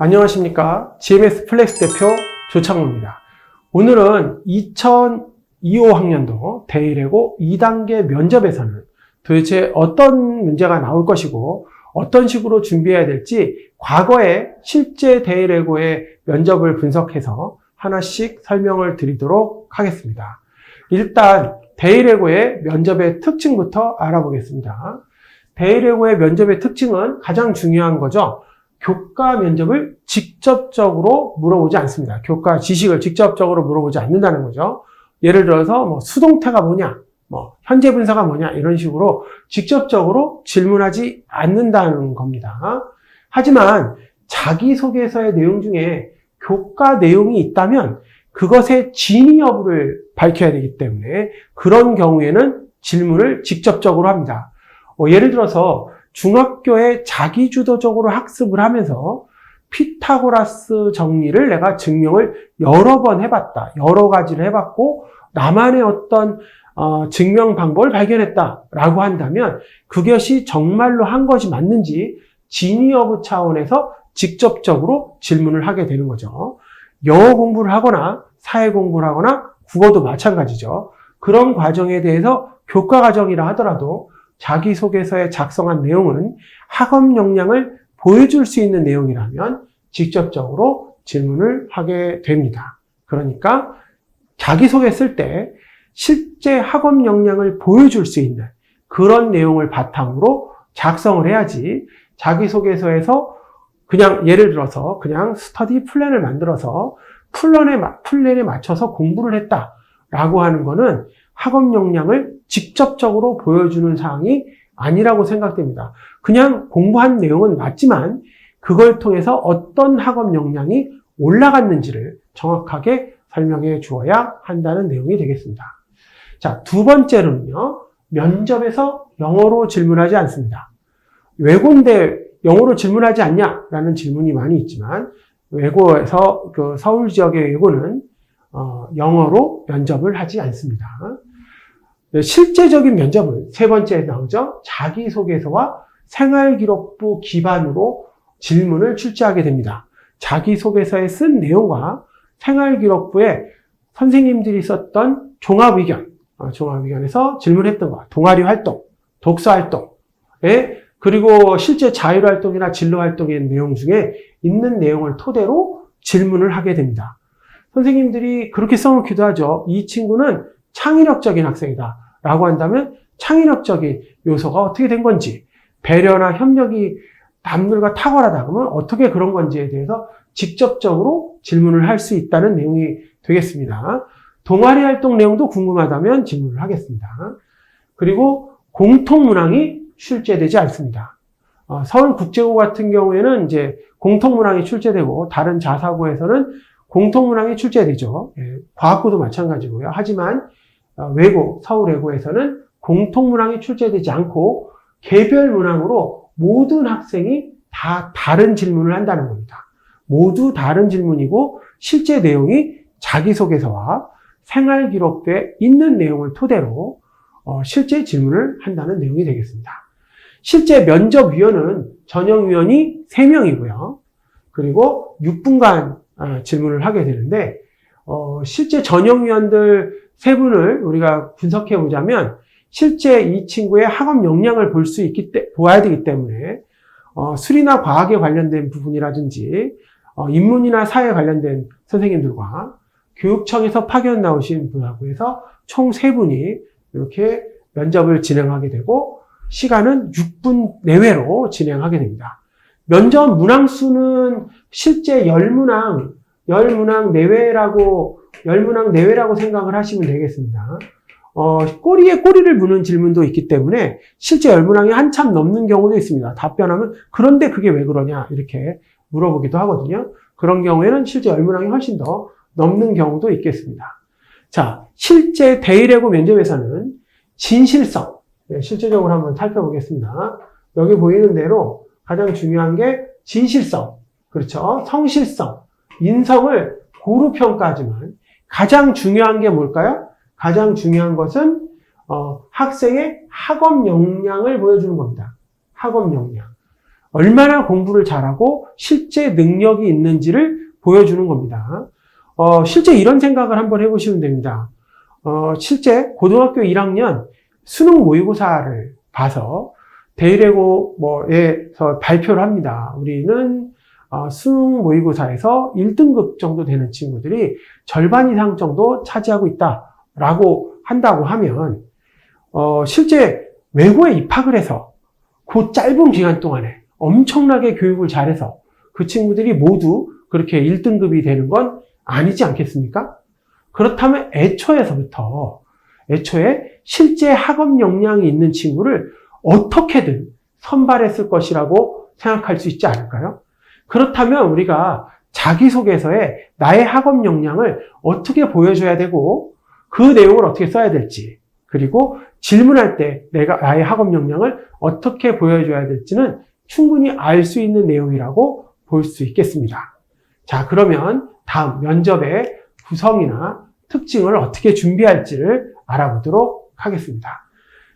안녕하십니까. GMS 플렉스 대표 조창호입니다. 오늘은 2025학년도 대일외고 2단계 면접에서는 도대체 어떤 문제가 나올 것이고 어떤 식으로 준비해야 될지 과거의 실제 대일외고의 면접을 분석해서 하나씩 설명을 드리도록 하겠습니다. 일단 대일외고의 면접의 특징부터 알아보겠습니다. 대일외고의 면접의 특징은 가장 중요한 거죠. 교과 면접을 직접적으로 물어보지 않습니다. 교과 지식을 직접적으로 물어보지 않는다는 거죠. 예를 들어서 수동태가 뭐냐, 현재 분사가 뭐냐 이런 식으로 직접적으로 질문하지 않는다는 겁니다. 하지만 자기소개서의 내용 중에 교과 내용이 있다면 그것의 진위 여부를 밝혀야 되기 때문에 그런 경우에는 질문을 직접적으로 합니다. 예를 들어서 중학교에 자기주도적으로 학습을 하면서 피타고라스 정리를 내가 증명을 여러 번 해봤다. 여러 가지를 해봤고 나만의 어떤 증명 방법을 발견했다라고 한다면 그것이 정말로 한 것이 맞는지 진위 여부 차원에서 직접적으로 질문을 하게 되는 거죠. 영어 공부를 하거나 사회 공부를 하거나 국어도 마찬가지죠. 그런 과정에 대해서 교과 과정이라 하더라도 자기소개서에 작성한 내용은 학업 역량을 보여줄 수 있는 내용이라면 직접적으로 질문을 하게 됩니다. 그러니까 자기소개 쓸 때 실제 학업 역량을 보여줄 수 있는 그런 내용을 바탕으로 작성을 해야지 자기소개서에서 그냥 예를 들어서 그냥 스터디 플랜을 만들어서 플랜에 맞춰서 공부를 했다라고 하는 거는 학업 역량을 직접적으로 보여주는 사항이 아니라고 생각됩니다. 그냥 공부한 내용은 맞지만 그걸 통해서 어떤 학업 역량이 올라갔는지를 정확하게 설명해 주어야 한다는 내용이 되겠습니다. 자, 두 번째로는요. 면접에서 영어로 질문하지 않습니다. 외고인데 영어로 질문하지 않냐라는 질문이 많이 있지만 외고에서 서울 지역의 외고는 영어로 면접을 하지 않습니다. 실제적인 면접은 세 번째에 나오죠. 자기소개서와 생활기록부 기반으로 질문을 출제하게 됩니다. 자기소개서에 쓴 내용과 생활기록부에 선생님들이 썼던 종합의견에서 질문했던 것, 동아리 활동, 독서 활동에 그리고 실제 자율활동이나 진로활동의 내용 중에 있는 내용을 토대로 질문을 하게 됩니다. 선생님들이 그렇게 써놓기도 하죠. 이 친구는 창의력적인 학생이다 라고 한다면 창의력적인 요소가 어떻게 된 건지, 배려나 협력이 남들과 탁월하다 그러면 어떻게 그런 건지에 대해서 직접적으로 질문을 할 수 있다는 내용이 되겠습니다. 동아리 활동 내용도 궁금하다면 질문을 하겠습니다. 그리고 공통문항이 출제되지 않습니다. 서울국제고 같은 경우에는 이제 공통문항이 출제되고 다른 자사고에서는 공통문항이 출제되죠. 과학고도 마찬가지고요. 하지만 외고, 서울외고에서는 공통문항이 출제되지 않고 개별 문항으로 모든 학생이 다 다른 질문을 한다는 겁니다. 모두 다른 질문이고 실제 내용이 자기소개서와 생활기록부에 있는 내용을 토대로 실제 질문을 한다는 내용이 되겠습니다. 실제 면접위원은 전형위원이 3명이고요. 그리고 6분간 질문을 하게 되는데 실제 전형위원들 3분을 우리가 분석해 보자면 실제 이 친구의 학업 역량을 보아야 되기 때문에 수리나 과학에 관련된 부분이라든지 인문이나 사회에 관련된 선생님들과 교육청에서 파견 나오신 분하고 해서 총 3분이 이렇게 면접을 진행하게 되고 시간은 6분 내외로 진행하게 됩니다. 면접 문항 수는 실제 10문항 내외라고 생각을 하시면 되겠습니다. 꼬리에 꼬리를 무는 질문도 있기 때문에 실제 10문항이 한참 넘는 경우도 있습니다. 답변하면 그런데 그게 왜 그러냐 이렇게 물어보기도 하거든요. 그런 경우에는 실제 10문항이 훨씬 더 넘는 경우도 있겠습니다. 자, 실제 대일외고 면접에서는 진실성, 실제적으로 한번 살펴보겠습니다. 여기 보이는 대로 가장 중요한 게 진실성, 그렇죠? 성실성, 인성을 고루 평가하지만 가장 중요한 게 뭘까요? 가장 중요한 것은 학생의 학업 역량을 보여주는 겁니다. 학업 역량. 얼마나 공부를 잘하고 실제 능력이 있는지를 보여주는 겁니다. 실제 이런 생각을 한번 해보시면 됩니다. 실제 고등학교 1학년 수능 모의고사를 봐서 데일에고에서 발표를 합니다. 우리는 수능 모의고사에서 1등급 정도 되는 친구들이 절반 이상 정도 차지하고 있다라고 한다고 하면 실제 외고에 입학을 해서 그 짧은 기간 동안에 엄청나게 교육을 잘해서 그 친구들이 모두 그렇게 1등급이 되는 건 아니지 않겠습니까? 그렇다면 애초에 실제 학업 역량이 있는 친구를 어떻게든 선발했을 것이라고 생각할 수 있지 않을까요? 그렇다면 우리가 자기소개서에 나의 학업 역량을 어떻게 보여줘야 되고 그 내용을 어떻게 써야 될지, 그리고 질문할 때 나의 학업 역량을 어떻게 보여줘야 될지는 충분히 알 수 있는 내용이라고 볼 수 있겠습니다. 자, 그러면 다음 면접의 구성이나 특징을 어떻게 준비할지를 알아보도록 하겠습니다.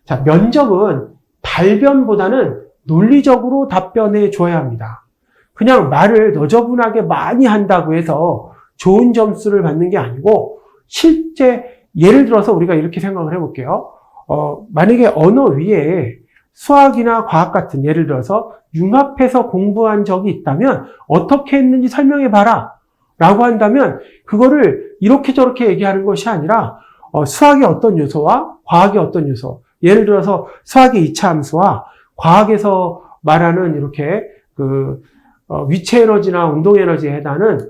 자, 면접은 답변보다는 논리적으로 답변해 줘야 합니다. 그냥 말을 너저분하게 많이 한다고 해서 좋은 점수를 받는 게 아니고, 실제 예를 들어서 우리가 이렇게 생각을 해볼게요. 만약에 언어 위에 수학이나 과학 같은, 예를 들어서 융합해서 공부한 적이 있다면 어떻게 했는지 설명해 봐라 라고 한다면, 그거를 이렇게 저렇게 얘기하는 것이 아니라 수학의 어떤 요소와 과학의 어떤 요소, 예를 들어서 수학의 이차함수와 과학에서 말하는 이렇게 위치 에너지나 운동 에너지에 해당하는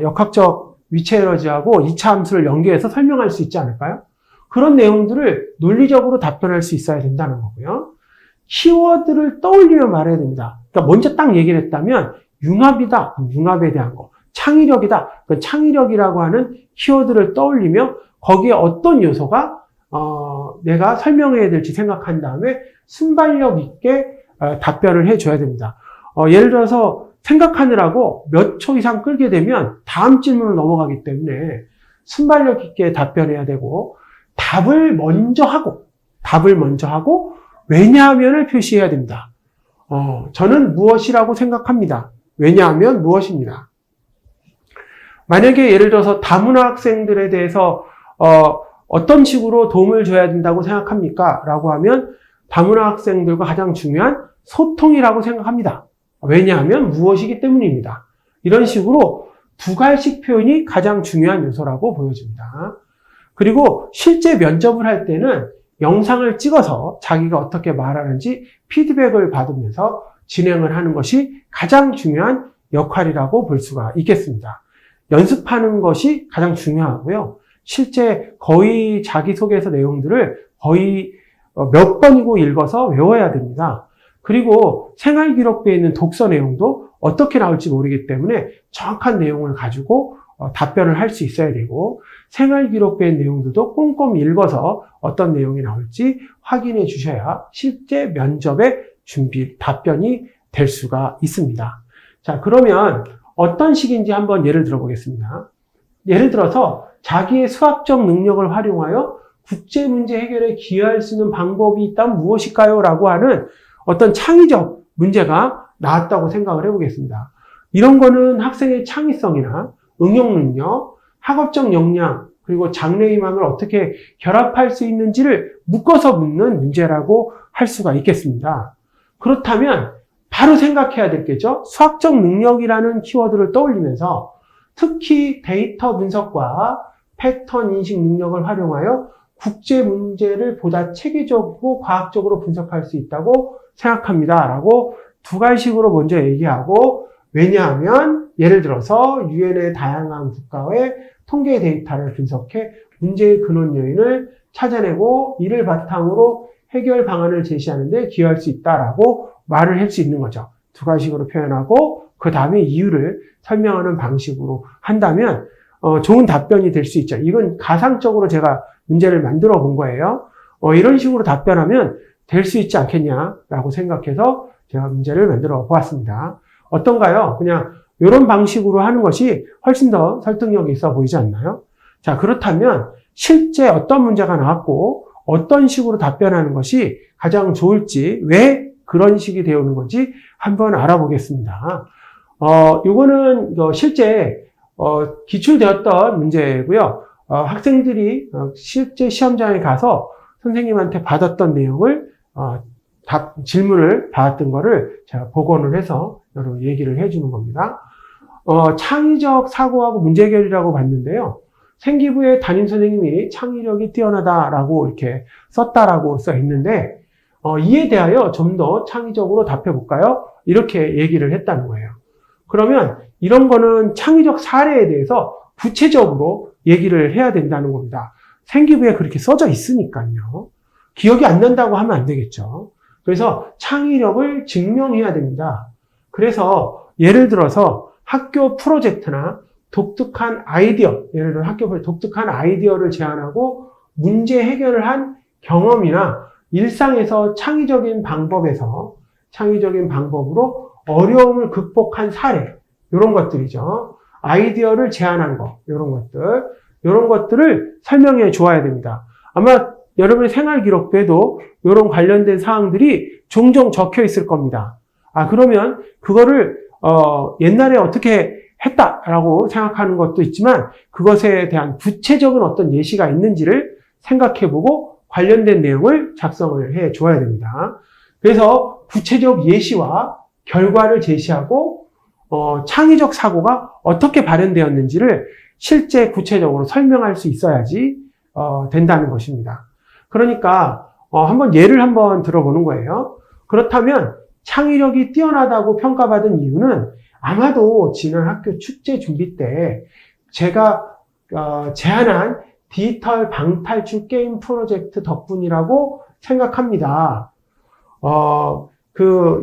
역학적 위치 에너지하고 이차함수를 연계해서 설명할 수 있지 않을까요? 그런 내용들을 논리적으로 답변할 수 있어야 된다는 거고요. 키워드를 떠올리며 말해야 됩니다. 그러니까 먼저 딱 얘기를 했다면 융합이다, 융합에 대한 거, 창의력이다, 그 창의력이라고 하는 키워드를 떠올리며 거기에 어떤 요소가 내가 설명해야 될지 생각한 다음에 순발력 있게 답변을 해줘야 됩니다. 예를 들어서 생각하느라고 몇 초 이상 끌게 되면 다음 질문으로 넘어가기 때문에 순발력 있게 답변해야 되고, 답을 먼저 하고 왜냐하면을 표시해야 됩니다. 저는 무엇이라고 생각합니다. 왜냐하면 무엇입니다. 만약에 예를 들어서 다문화 학생들에 대해서 어떤 식으로 도움을 줘야 된다고 생각합니까? 라고 하면 다문화 학생들과 가장 중요한 소통이라고 생각합니다. 왜냐하면 무엇이기 때문입니다. 이런 식으로 두 가지씩 표현이 가장 중요한 요소라고 보여집니다. 그리고 실제 면접을 할 때는 영상을 찍어서 자기가 어떻게 말하는지 피드백을 받으면서 진행을 하는 것이 가장 중요한 역할이라고 볼 수가 있겠습니다. 연습하는 것이 가장 중요하고요. 실제 거의 자기소개서 내용들을 거의 몇 번이고 읽어서 외워야 됩니다. 그리고 생활기록부에 있는 독서 내용도 어떻게 나올지 모르기 때문에 정확한 내용을 가지고 답변을 할 수 있어야 되고, 생활기록부의 내용들도 꼼꼼히 읽어서 어떤 내용이 나올지 확인해 주셔야 실제 면접의 답변이 될 수가 있습니다. 자, 그러면 어떤 식인지 한번 예를 들어 보겠습니다. 예를 들어서 자기의 수학적 능력을 활용하여 국제 문제 해결에 기여할 수 있는 방법이 있다면 무엇일까요? 라고 하는 어떤 창의적 문제가 나왔다고 생각을 해보겠습니다. 이런 거는 학생의 창의성이나 응용 능력, 학업적 역량, 그리고 장래희망을 어떻게 결합할 수 있는지를 묶어서 묻는 문제라고 할 수가 있겠습니다. 그렇다면 바로 생각해야 될 게죠. 수학적 능력이라는 키워드를 떠올리면서 특히 데이터 분석과 패턴 인식 능력을 활용하여 국제 문제를 보다 체계적이고 과학적으로 분석할 수 있다고 생각합니다. 라고 두 가지식으로 먼저 얘기하고, 왜냐하면 예를 들어서 유엔의 다양한 국가의 통계 데이터를 분석해 문제의 근원 요인을 찾아내고 이를 바탕으로 해결 방안을 제시하는 데 기여할 수 있다라고 말을 할 수 있는 거죠. 두 가지식으로 표현하고 그 다음에 이유를 설명하는 방식으로 한다면 좋은 답변이 될 수 있죠. 이건 가상적으로 제가 문제를 만들어 본 거예요. 이런 식으로 답변하면 될 수 있지 않겠냐라고 생각해서 제가 문제를 만들어 보았습니다. 어떤가요? 그냥 이런 방식으로 하는 것이 훨씬 더 설득력이 있어 보이지 않나요? 자, 그렇다면 실제 어떤 문제가 나왔고 어떤 식으로 답변하는 것이 가장 좋을지, 왜 그런 식이 되어오는 건지 한번 알아보겠습니다. 요거는 실제 기출되었던 문제고요. 학생들이 실제 시험장에 가서 선생님한테 받았던 내용을 질문을 받았던 거를 제가 복원을 해서 여러분 얘기를 해주는 겁니다. 창의적 사고하고 문제해결이라고 봤는데요. 생기부에 담임 선생님이 창의력이 뛰어나다라고 이렇게 썼다라고 써 있는데 이에 대하여 좀 더 창의적으로 답해 볼까요? 이렇게 얘기를 했다는 거예요. 그러면 이런 거는 창의적 사례에 대해서 구체적으로 얘기를 해야 된다는 겁니다. 생기부에 그렇게 써져 있으니까요. 기억이 안 난다고 하면 안 되겠죠. 그래서 창의력을 증명해야 됩니다. 그래서 예를 들어서 학교 프로젝트나 독특한 아이디어, 예를 들어 학교 독특한 아이디어를 제안하고 문제 해결을 한 경험이나 일상에서 창의적인 방법으로 어려움을 극복한 사례, 이런 것들이죠. 아이디어를 제안한 거, 이런 것들을 설명해 주어야 됩니다. 아마 여러분의 생활 기록부에도 이런 관련된 사항들이 종종 적혀 있을 겁니다. 그러면 그거를 옛날에 어떻게 했다라고 생각하는 것도 있지만 그것에 대한 구체적인 어떤 예시가 있는지를 생각해보고 관련된 내용을 작성을 해 줘야 됩니다. 그래서 구체적 예시와 결과를 제시하고 창의적 사고가 어떻게 발현되었는지를 실제 구체적으로 설명할 수 있어야지 된다는 것입니다. 그러니까 한번 예를 한번 들어보는 거예요. 그렇다면 창의력이 뛰어나다고 평가받은 이유는 아마도 지난 학교 축제 준비 때 제가 제안한 디지털 방탈출 게임 프로젝트 덕분이라고 생각합니다.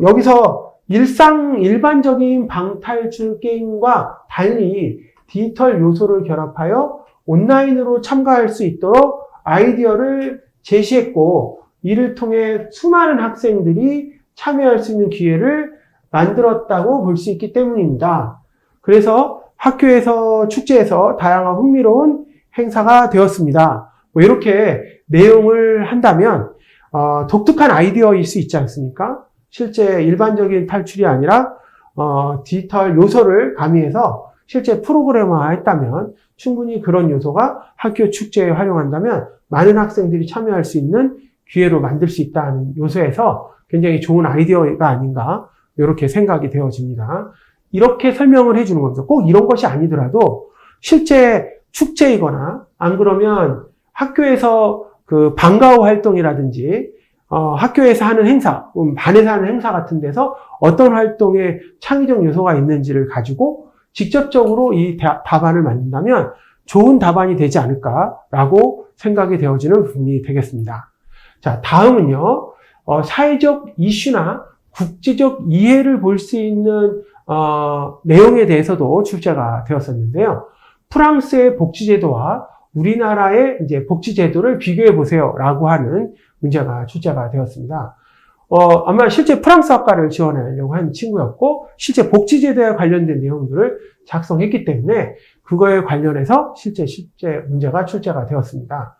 여기서 일반적인 방탈출 게임과 달리 디지털 요소를 결합하여 온라인으로 참가할 수 있도록 아이디어를 제시했고, 이를 통해 수많은 학생들이 참여할 수 있는 기회를 만들었다고 볼 수 있기 때문입니다. 그래서 학교에서 축제에서 다양한 흥미로운 행사가 되었습니다. 이렇게 내용을 한다면 독특한 아이디어일 수 있지 않습니까? 실제 일반적인 탈출이 아니라 디지털 요소를 가미해서 실제 프로그래머화 했다면 충분히 그런 요소가 학교 축제에 활용한다면 많은 학생들이 참여할 수 있는 기회로 만들 수 있다는 요소에서 굉장히 좋은 아이디어가 아닌가 이렇게 생각이 되어집니다. 이렇게 설명을 해주는 겁니다. 꼭 이런 것이 아니더라도 실제 축제이거나 안 그러면 학교에서 그 방과후 활동이라든지 학교에서 하는 행사, 반에서 하는 행사 같은 데서 어떤 활동에 창의적 요소가 있는지를 가지고 직접적으로 이 답안을 만든다면 좋은 답안이 되지 않을까라고 생각이 되어지는 부분이 되겠습니다. 자, 다음은요. 사회적 이슈나 국제적 이해를 볼 수 있는 내용에 대해서도 출제가 되었었는데요. 프랑스의 복지제도와 우리나라의 이제 복지제도를 비교해 보세요라고 하는 문제가 출제가 되었습니다. 아마 실제 프랑스 학과를 지원하려고 한 친구였고 실제 복지제도에 관련된 내용들을 작성했기 때문에 그거에 관련해서 실제 문제가 출제가 되었습니다.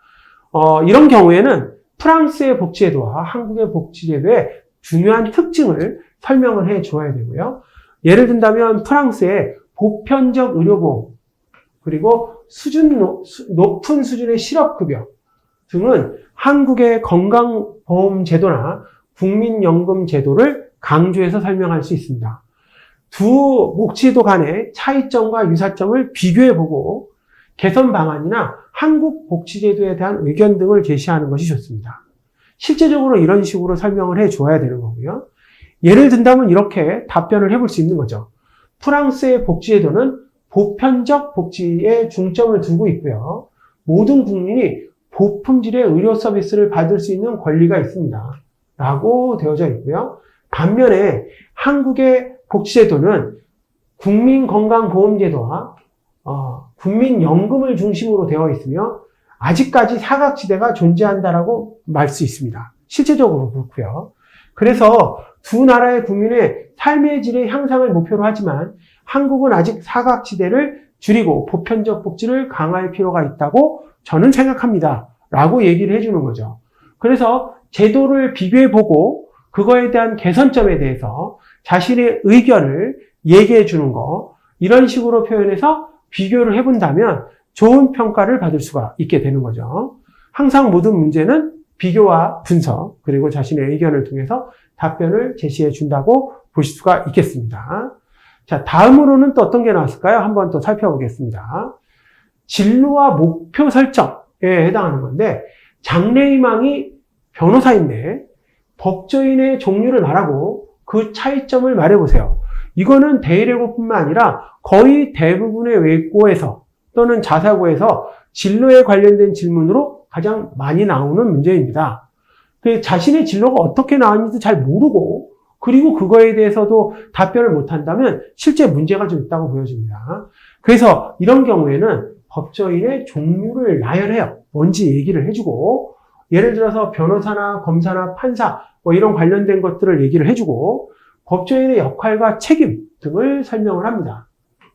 이런 경우에는 프랑스의 복지제도와 한국의 복지제도의 중요한 특징을 설명을 해 줘야 되고요. 예를 든다면 프랑스의 보편적 의료보험 그리고 높은 수준의 실업급여 등은 한국의 건강보험제도나 국민연금제도를 강조해서 설명할 수 있습니다. 두 복지제도 간의 차이점과 유사점을 비교해보고 개선 방안이나 한국 복지제도에 대한 의견 등을 제시하는 것이 좋습니다. 실제적으로 이런 식으로 설명을 해줘야 되는 거고요. 예를 든다면 이렇게 답변을 해볼 수 있는 거죠. 프랑스의 복지제도는 보편적 복지에 중점을 두고 있고요. 모든 국민이 고품질의 의료 서비스를 받을 수 있는 권리가 있습니다. 라고 되어져 있고요. 반면에 한국의 복지제도는 국민건강보험제도와 국민연금을 중심으로 되어 있으며 아직까지 사각지대가 존재한다라고 말 수 있습니다. 실제적으로 그렇고요. 그래서 두 나라의 국민의 삶의 질의 향상을 목표로 하지만 한국은 아직 사각지대를 줄이고 보편적 복지를 강화할 필요가 있다고 저는 생각합니다. 라고 얘기를 해주는 거죠. 그래서 제도를 비교해보고 그거에 대한 개선점에 대해서 자신의 의견을 얘기해 주는 거, 이런 식으로 표현해서 비교를 해본다면 좋은 평가를 받을 수가 있게 되는 거죠. 항상 모든 문제는 비교와 분석, 그리고 자신의 의견을 통해서 답변을 제시해 준다고 보실 수가 있겠습니다. 자, 다음으로는 또 어떤 게 나왔을까요? 한번 또 살펴보겠습니다. 진로와 목표 설정에 해당하는 건데, 장래희망이 변호사인데 법조인의 종류를 말하고 그 차이점을 말해보세요. 이거는 대의래고뿐만 아니라 거의 대부분의 외고에서 또는 자사고에서 진로에 관련된 질문으로 가장 많이 나오는 문제입니다. 자신의 진로가 어떻게 나왔는지도 잘 모르고, 그리고 그거에 대해서도 답변을 못한다면 실제 문제가 좀 있다고 보여집니다. 그래서 이런 경우에는 법조인의 종류를 나열해요. 뭔지 얘기를 해주고, 예를 들어서 변호사나 검사나 판사 뭐 이런 관련된 것들을 얘기를 해주고, 법조인의 역할과 책임 등을 설명을 합니다.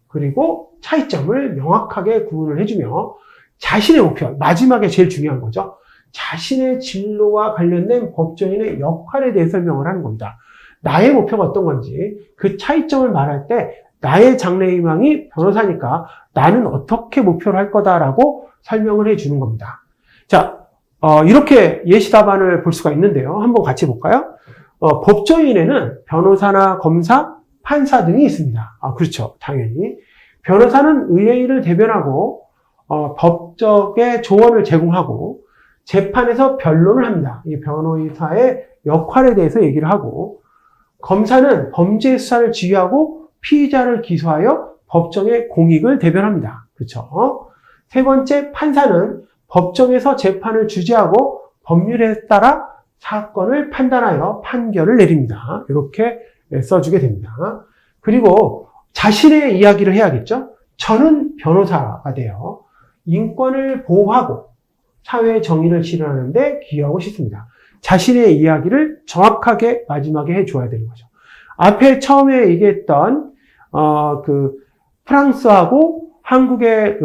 그리고 차이점을 명확하게 구분을 해주며 자신의 목표, 마지막에 제일 중요한 거죠. 자신의 진로와 관련된 법조인의 역할에 대해 설명을 하는 겁니다. 나의 목표가 어떤 건지, 그 차이점을 말할 때 나의 장래희망이 변호사니까 나는 어떻게 목표를 할 거다라고 설명을 해주는 겁니다. 자, 이렇게 예시 답안을 볼 수가 있는데요. 한번 같이 볼까요? 법조인에는 변호사나 검사, 판사 등이 있습니다. 그렇죠. 당연히. 변호사는 의뢰인을 대변하고 법적의 조언을 제공하고 재판에서 변론을 합니다. 이 변호사의 역할에 대해서 얘기를 하고, 검사는 범죄 수사를 지휘하고 피의자를 기소하여 법정의 공익을 대변합니다. 그렇죠. 세 번째, 판사는 법정에서 재판을 주재하고 법률에 따라 사건을 판단하여 판결을 내립니다. 이렇게 써주게 됩니다. 그리고 자신의 이야기를 해야겠죠. 저는 변호사가 되어 인권을 보호하고 사회 정의를 실현하는 데 기여하고 싶습니다. 자신의 이야기를 정확하게 마지막에 해줘야 되는 거죠. 앞에 처음에 얘기했던 프랑스하고 한국의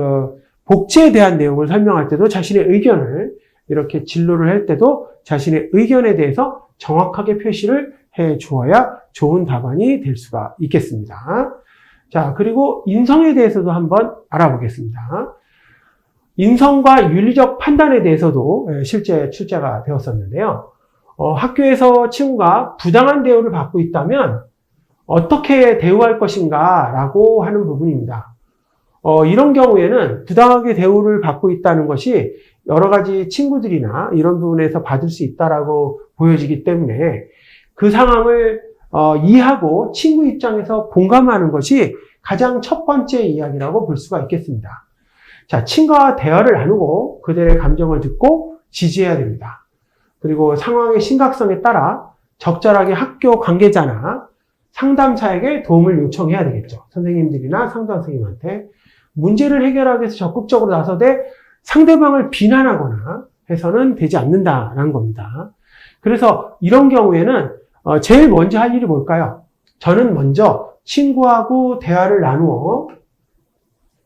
복지에 대한 내용을 설명할 때도 자신의 의견을, 이렇게 진로를 할 때도 자신의 의견에 대해서 정확하게 표시를 해 주어야 좋은 답안이 될 수가 있겠습니다. 자, 그리고 인성에 대해서도 한번 알아보겠습니다. 인성과 윤리적 판단에 대해서도 실제 출제가 되었었는데요. 학교에서 친구가 부당한 대우를 받고 있다면 어떻게 대우할 것인가 라고 하는 부분입니다. 이런 경우에는 부당하게 대우를 받고 있다는 것이 여러 가지 친구들이나 이런 부분에서 받을 수 있다라고 보여지기 때문에 그 상황을 이해하고 친구 입장에서 공감하는 것이 가장 첫 번째 이야기라고 볼 수가 있겠습니다. 자, 친구와 대화를 나누고 그들의 감정을 듣고 지지해야 됩니다. 그리고 상황의 심각성에 따라 적절하게 학교 관계자나 상담사에게 도움을 요청해야 되겠죠. 선생님들이나 상담 선생님한테. 문제를 해결하기 위해서 적극적으로 나서되 상대방을 비난하거나 해서는 되지 않는다라는 겁니다. 그래서 이런 경우에는 제일 먼저 할 일이 뭘까요? 저는 먼저 친구하고 대화를 나누어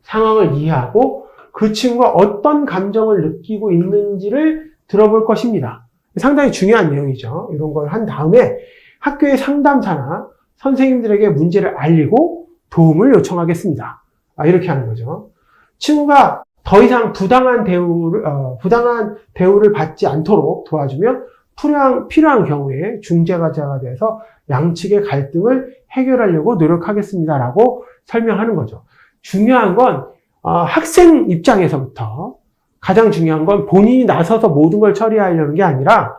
상황을 이해하고 그 친구가 어떤 감정을 느끼고 있는지를 들어볼 것입니다. 상당히 중요한 내용이죠. 이런 걸 한 다음에 학교의 상담사나 선생님들에게 문제를 알리고 도움을 요청하겠습니다. 이렇게 하는 거죠. 친구가 더 이상 부당한 대우를 받지 않도록 도와주며 필요한 경우에 중재자가 돼서 양측의 갈등을 해결하려고 노력하겠습니다라고 설명하는 거죠. 중요한 건 학생 입장에서부터 가장 중요한 건 본인이 나서서 모든 걸 처리하려는 게 아니라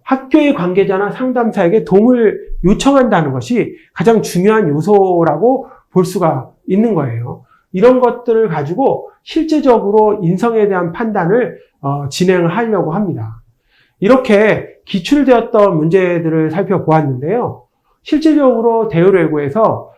학교의 관계자나 상담사에게 도움을 요청한다는 것이 가장 중요한 요소라고 볼 수가 있는 거예요. 이런 것들을 가지고 실제적으로 인성에 대한 판단을 진행을 하려고 합니다. 이렇게 기출되었던 문제들을 살펴보았는데요. 실제적으로 대의래고에서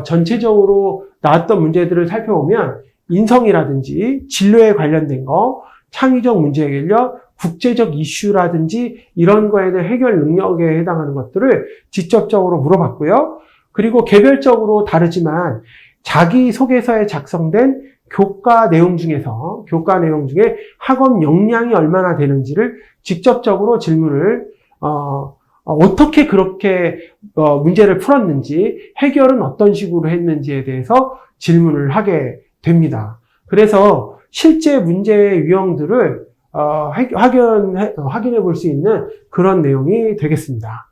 전체적으로 나왔던 문제들을 살펴보면 인성이라든지 진로에 관련된 거, 창의적 문제 해결력, 국제적 이슈라든지 이런 거에 대한 해결 능력에 해당하는 것들을 직접적으로 물어봤고요. 그리고 개별적으로 다르지만 자기소개서에 작성된 교과 내용 중에 학업 역량이 얼마나 되는지를 직접적으로 질문을 어떻게 그렇게 문제를 풀었는지, 해결은 어떤 식으로 했는지에 대해서 질문을 하게 됩니다. 그래서 실제 문제의 유형들을 확인해 볼 수 있는 그런 내용이 되겠습니다.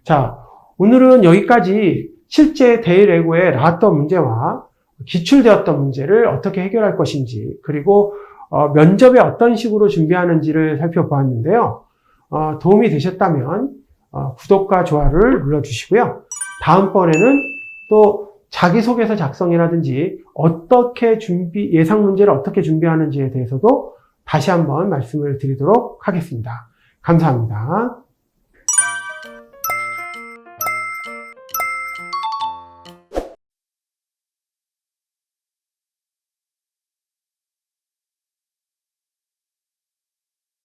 자, 오늘은 여기까지 실제 데일에고에 나왔던 문제와 기출되었던 문제를 어떻게 해결할 것인지, 그리고 면접에 어떤 식으로 준비하는지를 살펴보았는데요. 도움이 되셨다면 구독과 좋아요를 눌러주시고요. 다음번에는 또 자기소개서 작성이라든지 어떻게 예상 문제를 어떻게 준비하는지에 대해서도 다시 한번 말씀을 드리도록 하겠습니다. 감사합니다.